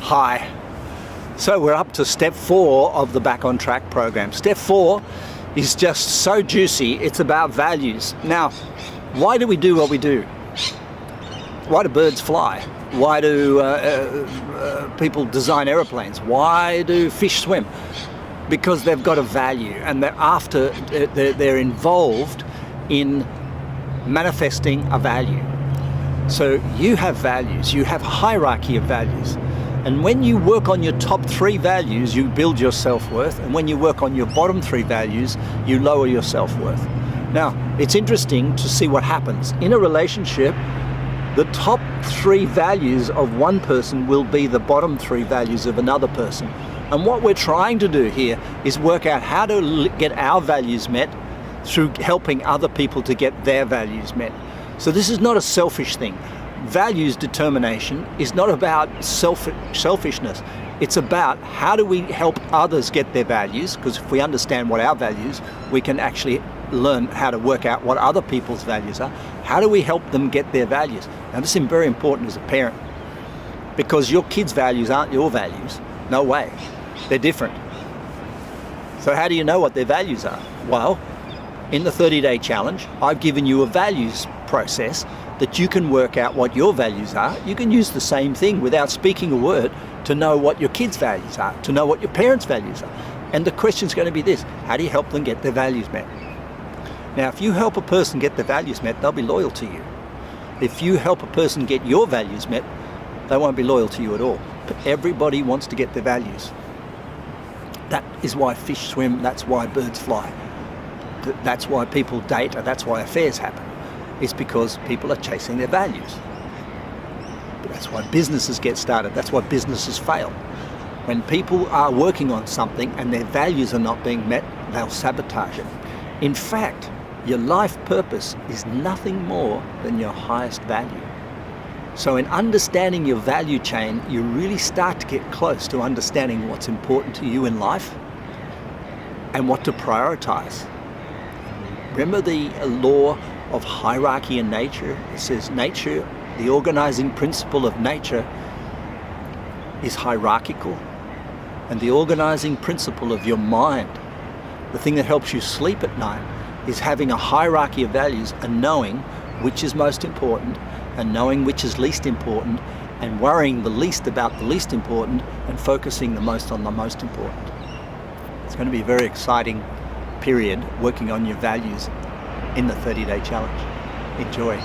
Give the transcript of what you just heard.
Hi. So we're up to step 4 of the Back on Track program. Step 4 is just so juicy. It's about values. Now, why do we do what we do? Why do birds fly? Why do people design aeroplanes? Why do fish swim? Because they've got a value, and they're involved in manifesting a value. So you have values, you have a hierarchy of values. And when you work on your top 3 values, you build your self-worth. And when you work on your bottom 3 values, you lower your self-worth. Now, it's interesting to see what happens. In a relationship, the top 3 values of one person will be the bottom 3 values of another person. And what we're trying to do here is work out how to get our values met through helping other people to get their values met. So this is not a selfish thing. Values determination is not about selfishness. It's about how do we help others get their values, because if we understand what our values, we can actually learn how to work out what other people's values are. How do we help them get their values? Now this is very important as a parent, because your kids' values aren't your values. No way. They're different. So how do you know what their values are? Well, in the 30-day challenge, I've given you a values process that you can work out what your values are. You can use the same thing without speaking a word to know what your kids' values are, to know what your parents' values are. And the question's going to be this: how do you help them get their values met? Now, if you help a person get their values met, they'll be loyal to you. If you help a person get your values met, they won't be loyal to you at all. But everybody wants to get their values. That is why fish swim, that's why birds fly. That's why people date, and that's why affairs happen. It's because people are chasing their values. But that's why businesses get started. That's why businesses fail. When people are working on something and their values are not being met, they'll sabotage it. In fact, your life purpose is nothing more than your highest value. So in understanding your value chain, you really start to get close to understanding what's important to you in life and what to prioritize. Remember the law of hierarchy in nature? It says nature, the organizing principle of nature is hierarchical, and the organizing principle of your mind, the thing that helps you sleep at night, is having a hierarchy of values and knowing which is most important and knowing which is least important, and worrying the least about the least important and focusing the most on the most important. It's going to be a very exciting period working on your values in the 30-day challenge. Enjoy.